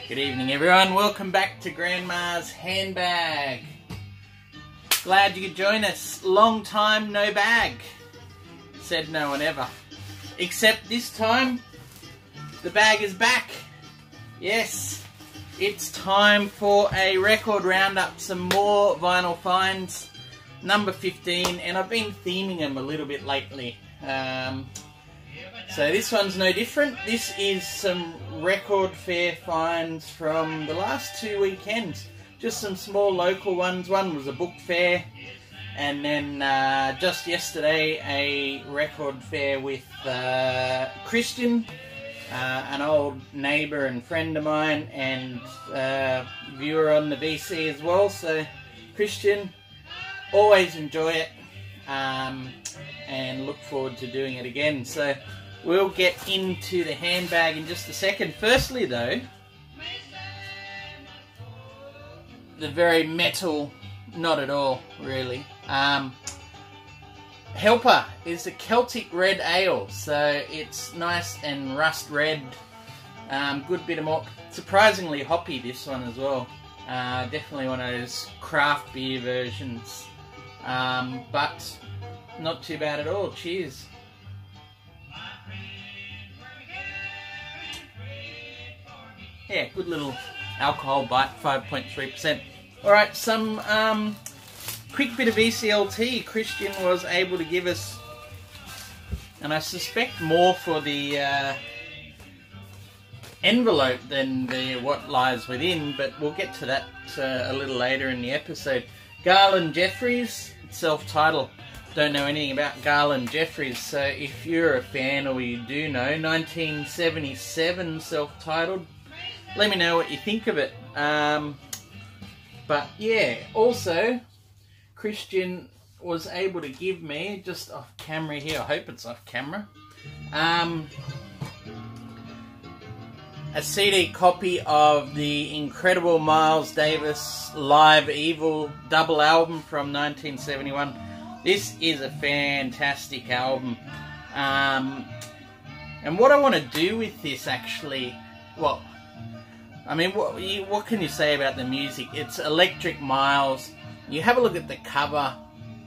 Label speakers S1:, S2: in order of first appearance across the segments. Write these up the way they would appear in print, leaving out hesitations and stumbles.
S1: Good evening everyone, welcome back to Grandma's Handbag. Glad you could join us. Long time no bag, said no one ever. Except this time, the bag is back. Yes, it's time for a record roundup, some more vinyl finds, number 15, and I've been theming them a little bit lately. So this one's no different. This is some record fair finds from the last 2 weekends. Just some small local ones. One was a book fair, and then just yesterday a record fair with Christian, an old neighbour and friend of mine, and viewer on the VC as well. So Christian, always enjoy it, and look forward to doing it again. So we'll get into the handbag in just a second. Firstly though, the very metal, not at all really, Helper is a Celtic red ale, so it's nice and rust red, good bit of malt, surprisingly hoppy this one as well, definitely one of those craft beer versions, but not too bad at all. Cheers. Yeah, good little alcohol bite, 5.3%. Alright, some quick bit of ECLT Christian was able to give us, and I suspect more for the envelope than the what lies within, but we'll get to that a little later in the episode. Garland Jeffries, self-titled. Don't know anything about Garland Jeffries, so if you're a fan or you do know, 1977 self-titled. Let me know what you think of it. But yeah, also Christian was able to give me, just off camera here, I hope it's off camera, a CD copy of the incredible Miles Davis Live Evil double album from 1971. This is a fantastic album. And what I want to do with this actually, well, I mean, what can you say about the music? It's Electric Miles. You have a look at the cover,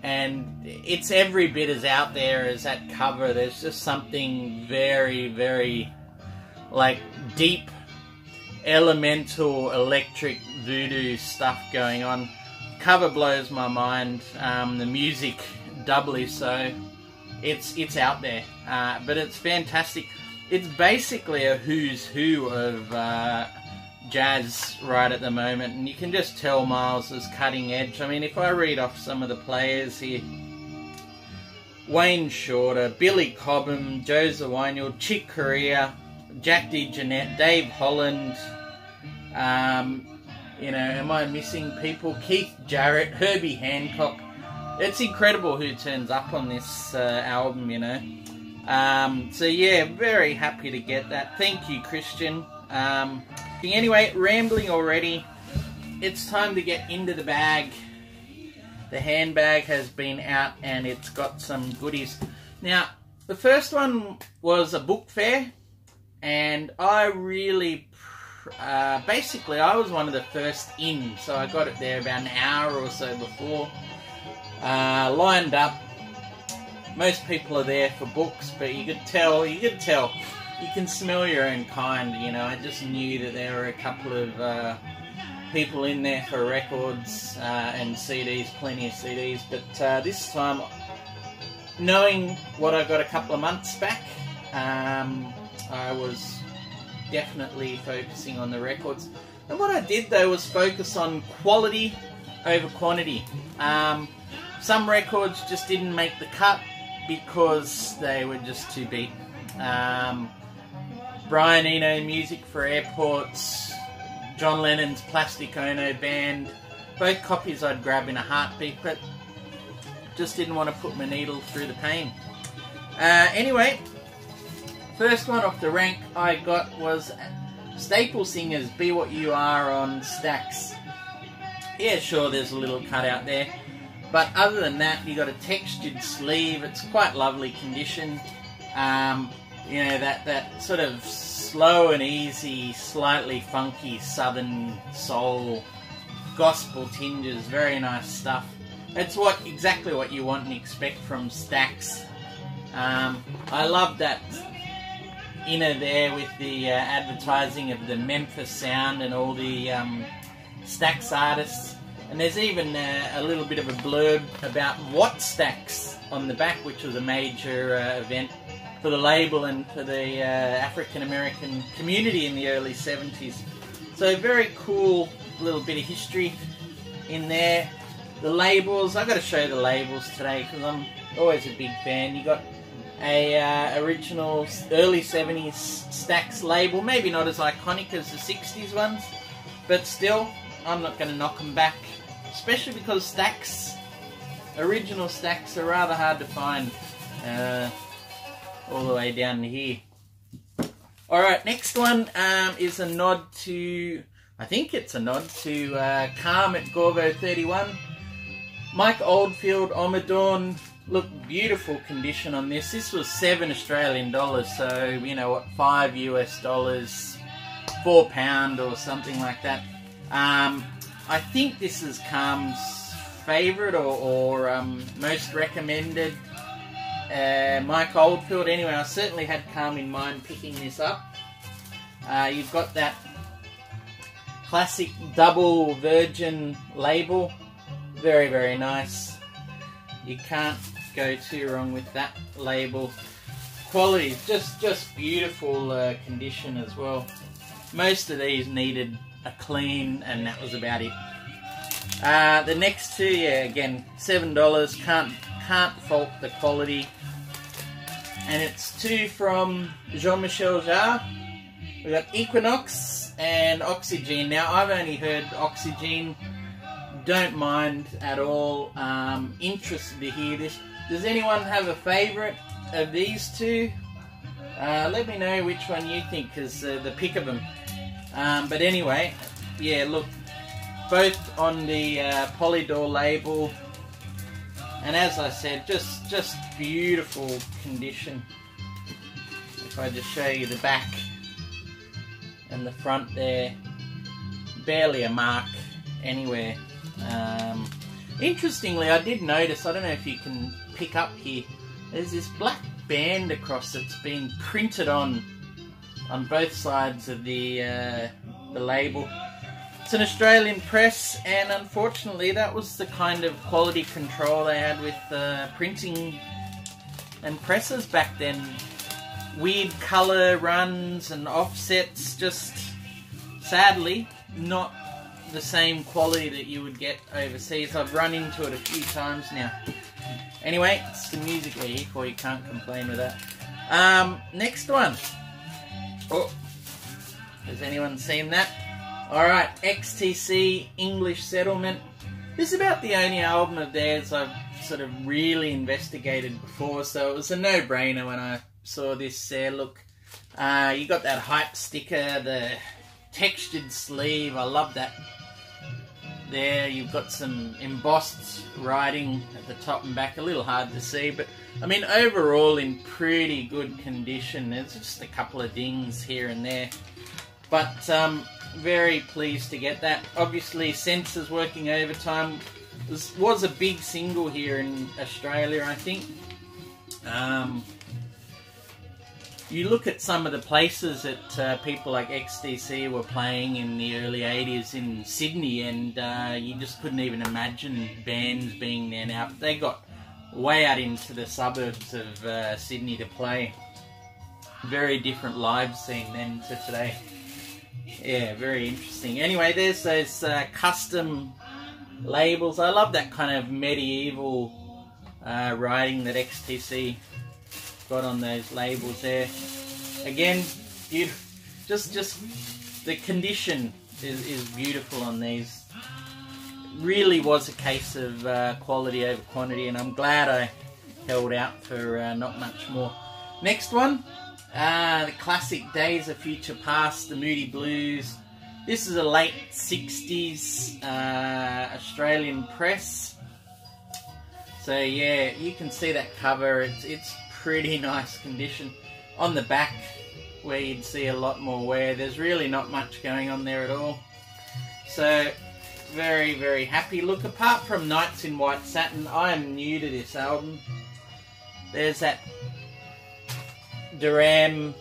S1: and it's every bit as out there as that cover. There's just something very, very, like, deep, elemental, electric voodoo stuff going on. Cover blows my mind. The music, doubly so. It's out there, but it's fantastic. It's basically a who's who of jazz right at the moment, and you can just tell Miles is cutting edge. I mean, if I read off some of the players here: Wayne Shorter, Billy Cobham, Joe Zawinul, Chick Corea, Jack DeJohnette, Dave Holland, you know, am I missing people? Keith Jarrett, Herbie Hancock. It's incredible who turns up on this album, you know. So yeah, very happy to get that. Thank you, Christian. Anyway, rambling already, it's time to get into the bag. The handbag has been out and it's got some goodies. Now, the first one was a book fair, and I really, basically I was one of the first in, so I got it there about an hour or so before, lined up. Most people are there for books, but you could tell, you can smell your own kind, you know. I just knew that there were a couple of people in there for records and CDs, plenty of CDs. But this time, knowing what I got a couple of months back, I was definitely focusing on the records. And what I did though was focus on quality over quantity. Some records just didn't make the cut because they were just too beat. Brian Eno, Music for Airports, John Lennon's Plastic Ono Band, both copies I'd grab in a heartbeat, but just didn't want to put my needle through the pain. Anyway, first one off the rank I got was Staple Singers, Be What You Are on Stax. Yeah, sure, there's a little cutout there, but other than that, you got a textured sleeve. It's quite lovely condition. you know, that sort of slow and easy, slightly funky southern soul, gospel tinges, very nice stuff. It's exactly what you want and expect from Stax. I love that inner there with the advertising of the Memphis sound and all the Stax artists. And there's even a little bit of a blurb about what Stax on the back, which was a major event for the label and for the African American community in the early 70s. So very cool little bit of history in there. The labels, I've got to show the labels today because I'm always a big fan. You got a original early 70s Stax label, maybe not as iconic as the 60s ones, but still, I'm not going to knock them back, especially because Stax, original Stax, are rather hard to find all the way down to here. Alright, next one is a nod to, I think it's a nod to Calm at Gorvo 31. Mike Oldfield, Omadorn. Look, beautiful condition on this. This was $7 Australian, so you know what, $5 US, £4 or something like that. I think this is Calm's favourite or most recommended Mike Oldfield. Anyway, I certainly had Calm in mind picking this up. You've got that classic double virgin label. Very, very nice. You can't go too wrong with that label. Quality, just beautiful condition as well. Most of these needed a clean, and that was about it. The next two, yeah, again, $7. Can't fault the quality. And it's two from Jean-Michel Jarre. We got Equinox and Oxygen. Now, I've only heard Oxygen. Don't mind at all. Interested to hear this. Does anyone have a favourite of these two? Let me know which one you think, because the pick of them. But anyway, yeah, look, both on the Polydor label, and as I said, just beautiful condition. If I just show you the back and the front there, barely a mark anywhere. Interestingly, I did notice, I don't know if you can pick up here, there's this black band across that's been printed on both sides of the label. It's an Australian press, and unfortunately that was the kind of quality control they had with printing and presses back then. Weird colour runs and offsets, just sadly not the same quality that you would get overseas. I've run into it a few times now. Anyway, it's the music we're here for, you can't complain with that. Next one. Oh, has anyone seen that? Alright, XTC English Settlement. This is about the only album of theirs I've sort of really investigated before, so it was a no-brainer when I saw this there. Look, you got that hype sticker, the textured sleeve, I love that. There, you've got some embossed writing at the top and back, a little hard to see, but I mean overall in pretty good condition. There's just a couple of dings here and there, but very pleased to get that. Obviously Sensor's working overtime. This was a big single here in Australia, I think. You look at some of the places that people like XTC were playing in the early 80s in Sydney, and you just couldn't even imagine bands being there now. But they got way out into the suburbs of Sydney to play. Very different live scene then to today. Yeah, very interesting. Anyway, there's those custom labels. I love that kind of medieval writing that XTC got on those labels there. Again, just the condition is beautiful on these. Really was a case of quality over quantity, and I'm glad I held out for not much more. Next one, the classic Days of Future Past, the Moody Blues. This is a late 60s Australian press. So yeah, you can see that cover. It's pretty nice condition. on the back where you'd see a lot more wear. There's really not much going on there at all. So very, very happy. Look, apart from Nights in White Satin, I am new to this album. There's that Duram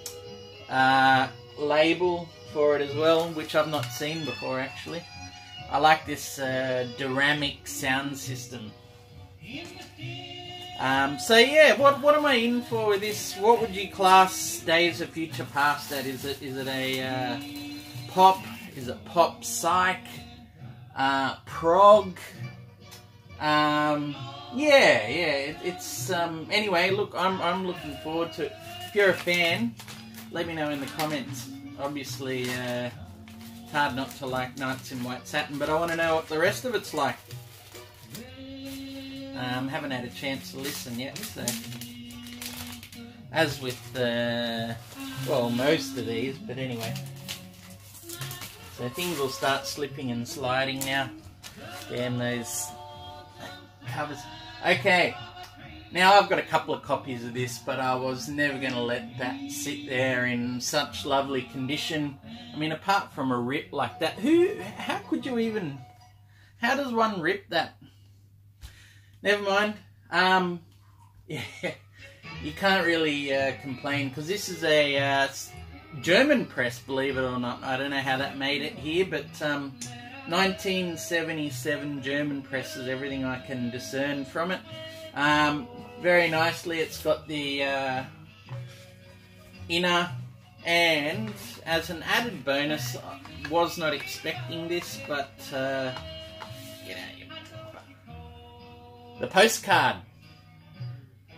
S1: label for it as well, which I've not seen before actually. I like this Duramic sound system. So yeah, what am I in for with this? What would you class Days of Future Past at? Is it a pop? Is it pop psych? Prog? It's anyway. Look, I'm looking forward to it. If you're a fan, let me know in the comments. Obviously, it's hard not to like Nights in White Satin, but I want to know what the rest of it's like. Haven't had a chance to listen yet, so as with well, most of these, but anyway. So things will start slipping and sliding now. Damn those covers. Okay, now I've got a couple of copies of this, but I was never going to let that sit there in such lovely condition. I mean, apart from a rip like that, how could you even, how does one rip that? Never mind. Yeah, you can't really complain, because this is a German press, believe it or not. I don't know how that made it here, but 1977 German press is everything I can discern from it. Very nicely, it's got the inner, and as an added bonus, I was not expecting this, but you know, the postcard.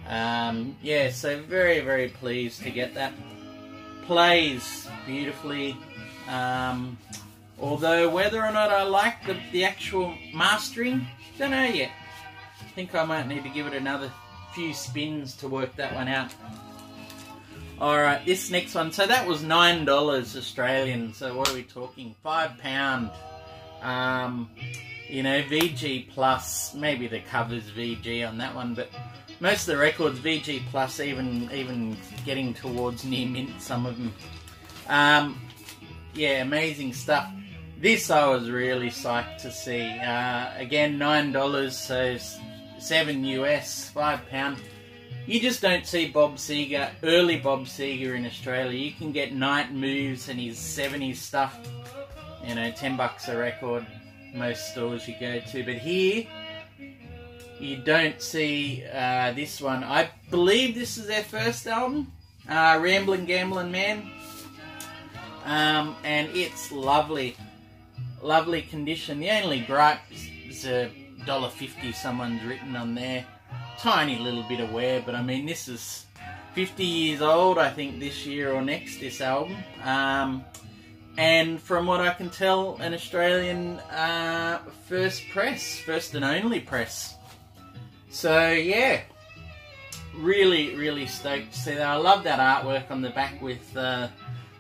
S1: Yeah, so very, very pleased to get that. Plays beautifully. Although whether or not I like the actual mastering, don't know yet. I think I might need to give it another few spins to work that one out. Alright, this next one. So that was $9 Australian. So what are we talking? £5. You know, VG plus, maybe the cover's VG on that one, but most of the records VG plus, even getting towards near mint, some of them. Yeah, amazing stuff. This I was really psyched to see. Again, $9, so $7 US, £5. You just don't see Bob Seger, early Bob Seger in Australia. You can get Night Moves and his 70s stuff, you know, $10 a record. Most stores you go to, but here you don't see this one. I believe this is their first album, Ramblin' Gamblin' Man, and it's lovely condition. The only gripe is $1.50 someone's written on there, tiny little bit of wear, but I mean, this is 50 years old I think this year or next, this album. And from what I can tell, an Australian first and only press. So yeah, really, really stoked to see that. I love that artwork on the back with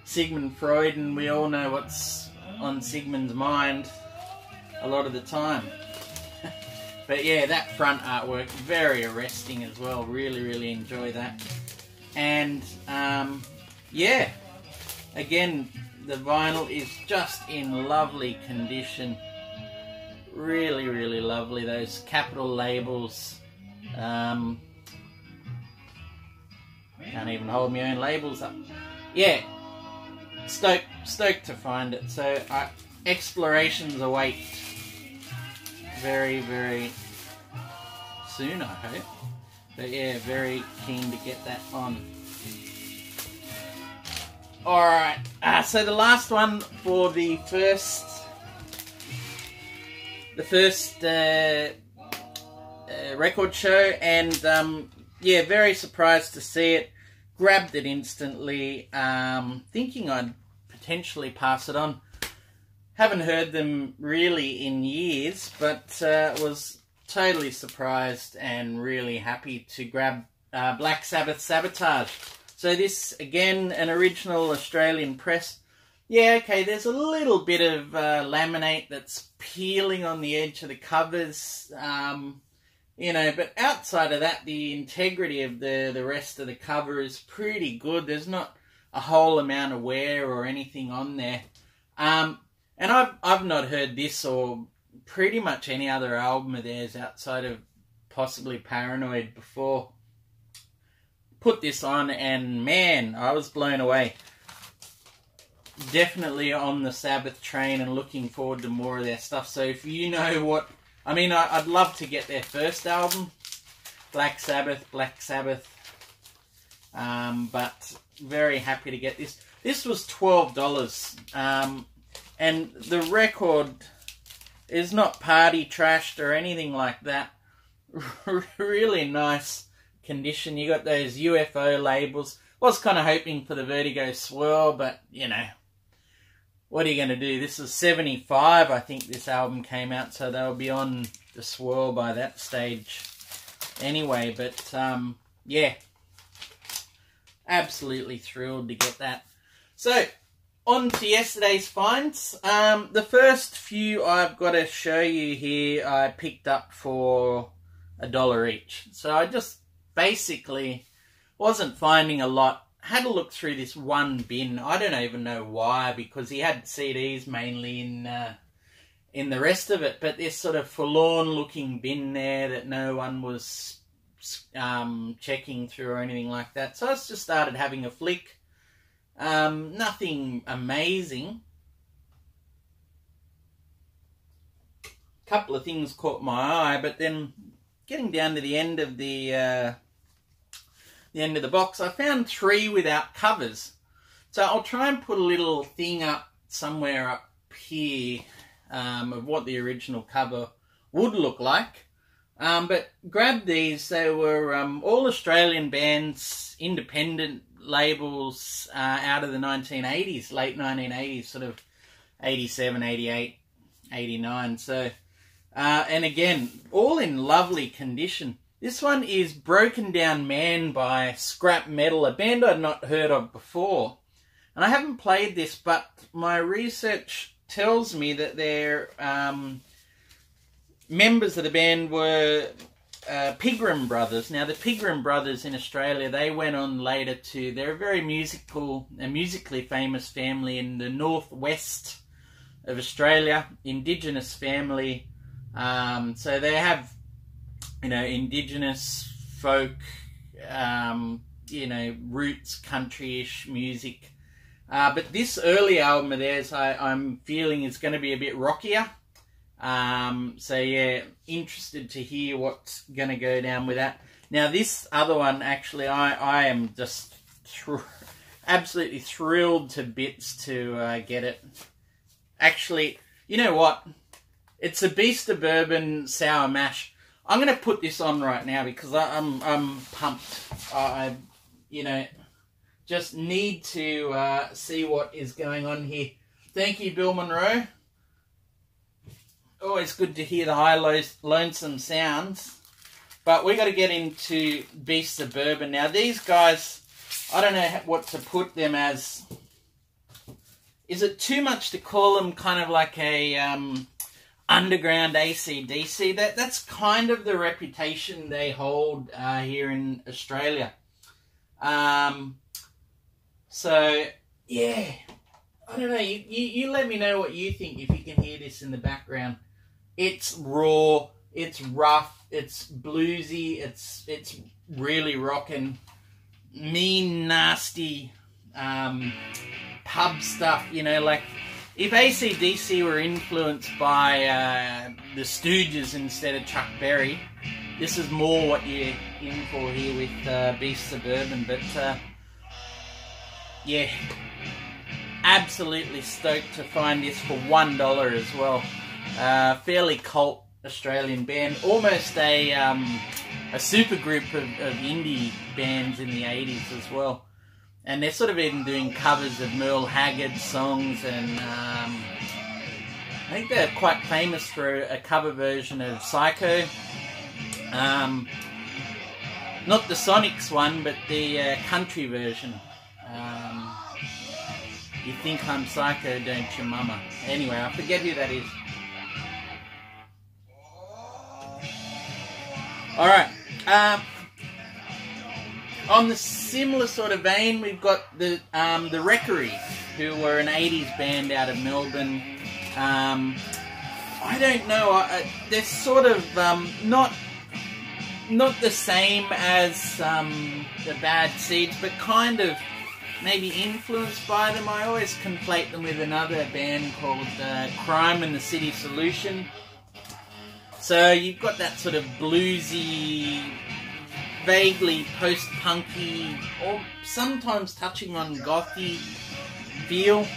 S1: Sigmund Freud, and we all know what's on Sigmund's mind a lot of the time. But yeah, that front artwork, very arresting as well. Really, really enjoy that. And yeah, again, the vinyl is just in lovely condition. Really, really lovely. Those capital labels. Can't even hold my own labels up. Yeah, stoked to find it. So explorations await very, very soon, I hope. But yeah, very keen to get that on. Alright, so the last one for the first record show, and yeah, very surprised to see it. Grabbed it instantly, thinking I'd potentially pass it on. Haven't heard them really in years, but was totally surprised and really happy to grab Black Sabbath Sabotage. So this, again, an original Australian press. Yeah, okay, there's a little bit of laminate that's peeling on the edge of the covers. You know, but outside of that, the integrity of the rest of the cover is pretty good. There's not a whole amount of wear or anything on there. And I've not heard this or pretty much any other album of theirs outside of possibly Paranoid before. Put this on and man, I was blown away. Definitely on the Sabbath train and looking forward to more of their stuff. So if you know what... I mean, I'd love to get their first album, Black Sabbath. But very happy to get this. This was $12. And the record is not party trashed or anything like that. Really nice condition. You got those UFO labels. Was kind of hoping for the Vertigo Swirl, but, you know, what are you going to do? This is 75, I think this album came out, so they'll be on the Swirl by that stage anyway. But, yeah, absolutely thrilled to get that. So, on to yesterday's finds. The first few I've got to show you here I picked up for $1 each. So I just basically wasn't finding a lot. Had a look through this one bin. I don't even know why, because he had CDs mainly in the rest of it. But this sort of forlorn-looking bin there that no one was checking through or anything like that. So I just started having a flick. Nothing amazing. A couple of things caught my eye, but then getting down to the end of the box, I found 3 without covers. So I'll try and put a little thing up somewhere up here of what the original cover would look like. But grab these. They were all Australian bands, independent labels out of the 1980s, late 1980s, sort of 87, 88, 89. So, and again, all in lovely condition. This one is Broken Down Man by Scrap Metal, a band I'd not heard of before. And I haven't played this, but my research tells me that their members of the band were Pigram Brothers. Now, the Pigram Brothers in Australia, they went on later to... They're a very musically famous family in the northwest of Australia, Indigenous family. So they have, you know, Indigenous folk, you know, roots, country-ish music. But this early album of theirs, I'm feeling is going to be a bit rockier. So yeah, interested to hear what's going to go down with that. Now this other one, actually, I am just absolutely thrilled to bits to get it. Actually, you know what? It's a Beast of Bourbon Sour Mash. I'm going to put this on right now because I'm pumped. I you know, just need to see what is going on here. Thank you, Bill Monroe. Always good to hear the high, lonesome sounds. But we got to get into Beasts of Bourbon. Now, these guys, I don't know what to put them as. Is it too much to call them kind of like a underground AC/DC? That's kind of the reputation they hold here in Australia. So, yeah. I don't know. You let me know what you think if you can hear this in the background. It's raw, it's rough, it's bluesy, it's really rocking, mean, nasty pub stuff, you know, like if AC/DC were influenced by the Stooges instead of Chuck Berry, this is more what you're in for here with Beasts of Bourbon. But yeah, absolutely stoked to find this for $1 as well. Fairly cult Australian band, almost a super group of indie bands in the 80s as well. And they're sort of even doing covers of Merle Haggard songs, and I think they're quite famous for a cover version of Psycho. Not the Sonics one, but the country version. You think I'm psycho, don't you, mama? Anyway, I forget who that is. Alright, on the similar sort of vein, we've got the Wreckery, who were an 80s band out of Melbourne. I don't know, they're sort of not the same as the Bad Seeds, but kind of maybe influenced by them. I always conflate them with another band called Crime and the City Solution. So you've got that sort of bluesy, vaguely post-punky, or sometimes touching on gothy feel.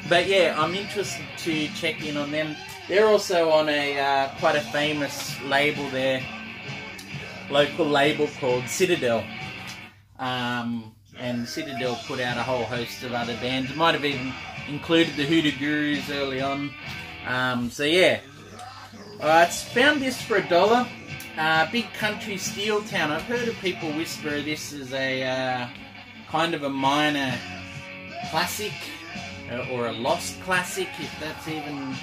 S1: But yeah, I'm interested to check in on them. They're also on a quite a famous label there, local label called Citadel. And Citadel put out a whole host of other bands. It might have even included the Hoodoo Gurus early on. So yeah. It's found this for $1. Big Country Steel Town. I've heard of people whisper this is a kind of a minor classic, or a lost classic, if that's even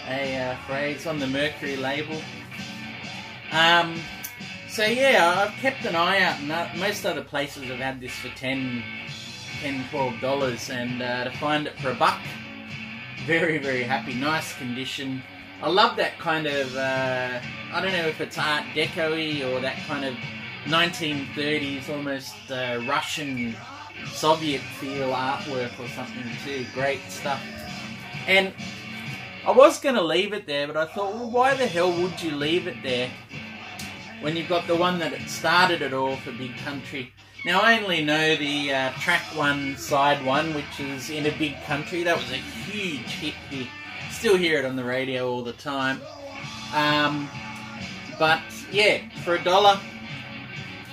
S1: a phrase, on the Mercury label. So yeah, I've kept an eye out, and most other places have had this for $10, $12, and to find it for $1, very, very happy. Nice condition. I love that kind of, I don't know if it's Art Deco-y or that kind of 1930s, almost Russian Soviet feel artwork or something too. Great stuff. And I was going to leave it there, but I thought, well, why the hell would you leave it there when you've got the one that started it all for Big Country? Now, I only know the track 1, side 1, which is In a Big Country. That was a huge hit here. Still hear it on the radio all the time. But yeah, for $1,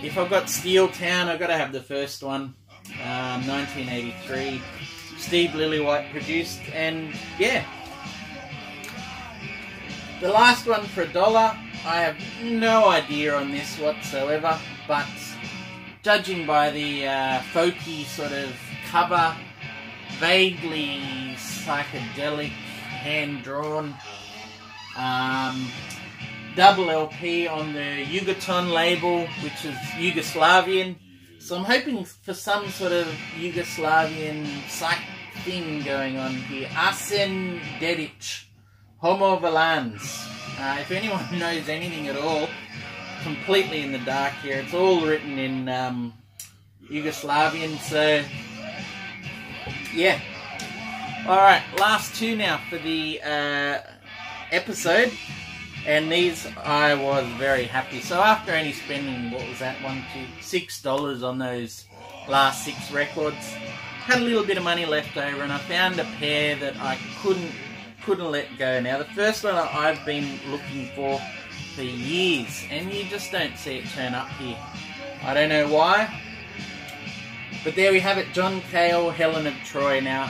S1: if I've got Steel Town, I've got to have the first one. 1983. Steve Lillywhite produced, and yeah. The last one for $1, I have no idea on this whatsoever, but judging by the folky sort of cover, vaguely psychedelic, hand-drawn, double LP on the Yugoton label, which is Yugoslavian. So I'm hoping for some sort of Yugoslavian psych thing going on here. Arsen Dedic, Homo Valans. If anyone knows anything at all, completely in the dark here. It's all written in Yugoslavian, so yeah. Alright, last two now for the episode. And these, I was very happy. So after only spending, what was that, $6 on those last 6 records, had a little bit of money left over, and I found a pair that I couldn't let go. Now, the first one I've been looking for years, and you just don't see it turn up here. I don't know why, but there we have it, John Cale, Helen of Troy. Now,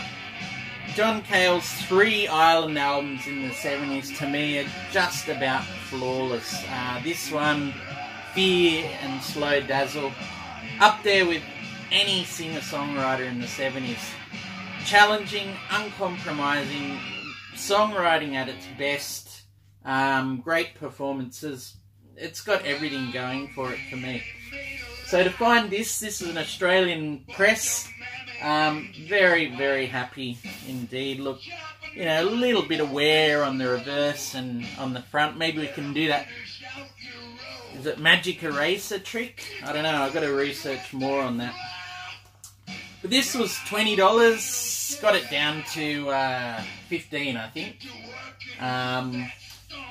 S1: John Cale's 3 Island albums in the 70s, to me, are just about flawless. This one, Fear and Slow Dazzle, up there with any singer-songwriter in the 70s. Challenging, uncompromising, songwriting at its best, great performances. It's got everything going for it for me. So to find this is an Australian press. Very, very happy indeed. Look, you know, a little bit of wear on the reverse and on the front. Maybe we can do that. Is it magic eraser trick? I don't know. I've got to research more on that. But this was $20. Got it down to $15, I think.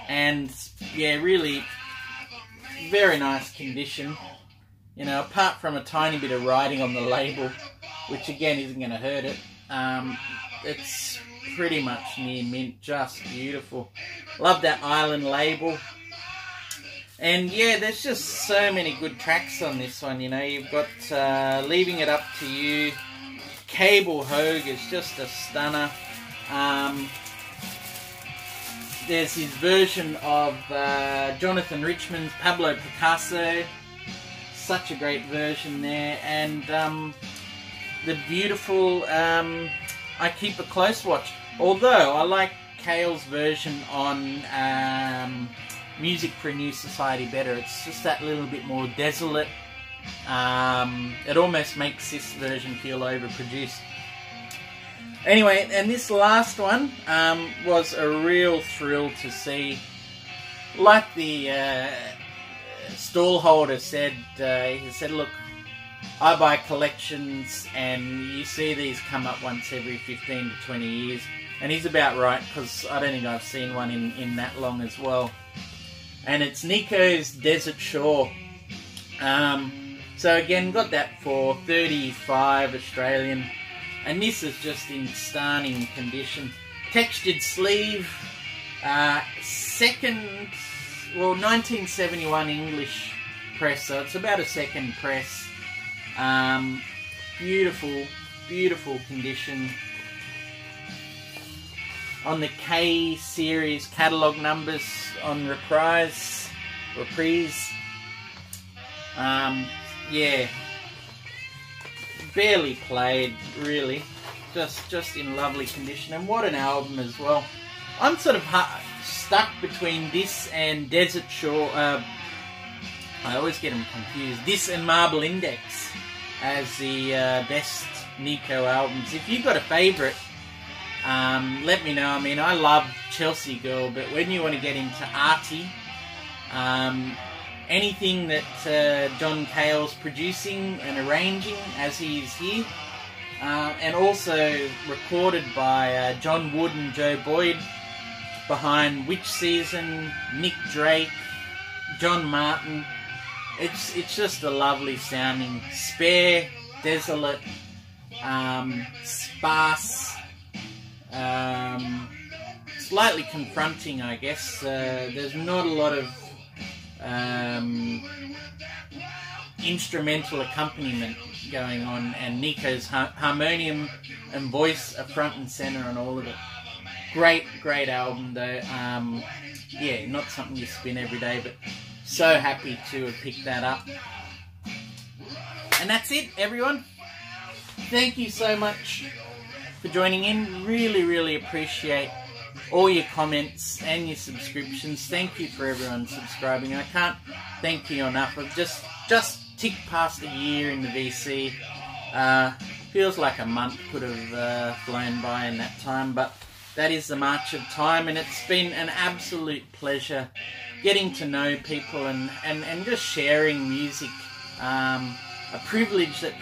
S1: And yeah, really very nice condition. You know, apart from a tiny bit of writing on the label, which again isn't going to hurt it, it's pretty much near mint, just beautiful. Love that Island label. And yeah, there's just so many good tracks on this one, you know. You've got Leaving It Up to You, Cable Hogue is just a stunner. There's his version of Jonathan Richman's Pablo Picasso, such a great version there. And the beautiful I Keep a Close Watch, although I like Cale's version on Music for a New Society better. It's just that little bit more desolate. It almost makes this version feel overproduced. Anyway, and this last one was a real thrill to see. Like the stallholder said, he said, look, I buy collections and you see these come up once every 15 to 20 years. And he's about right, because I don't think I've seen one in that long as well. And it's Nico's Desert Shore. So again, got that for 35 Australian. And this is just in stunning condition. Textured sleeve, 1971 English press, so it's about a second press. Beautiful, beautiful condition. On the K series catalogue numbers on reprise. Yeah, barely played, really. Just in lovely condition, and what an album as well. I'm sort of stuck between this and Desert Shore. I always get them confused. This and Marble Index as the best Nico albums. If you've got a favourite, let me know. I mean, I love Chelsea Girl, but when you want to get into arty, anything that John Cale's producing and arranging as he is here, and also recorded by John Wood and Joe Boyd, behind Witch Season, Nick Drake, John Martin. It's just a lovely sounding, spare, desolate, sparse, slightly confronting, I guess. There's not a lot of instrumental accompaniment going on, and Nico's harmonium and voice are front and center on all of it. Great album though. Yeah, not something you spin every day, but so happy to have picked that up. And that's it, everyone. Thank you so much for joining in. Really appreciate all your comments and your subscriptions. Thank you for everyone subscribing. I can't thank you enough. I've just ticked past a year in the VC. Feels like a month could have flown by in that time, but that is the march of time, and it's been an absolute pleasure getting to know people and just sharing music. A privilege that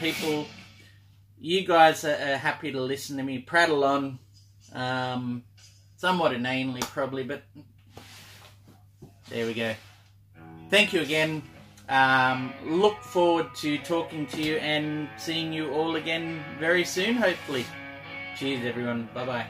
S1: you guys are happy to listen to me prattle on, somewhat inanely probably, but there we go. Thank you again. Look forward to talking to you and seeing you all again very soon, hopefully. Cheers, everyone. Bye-bye.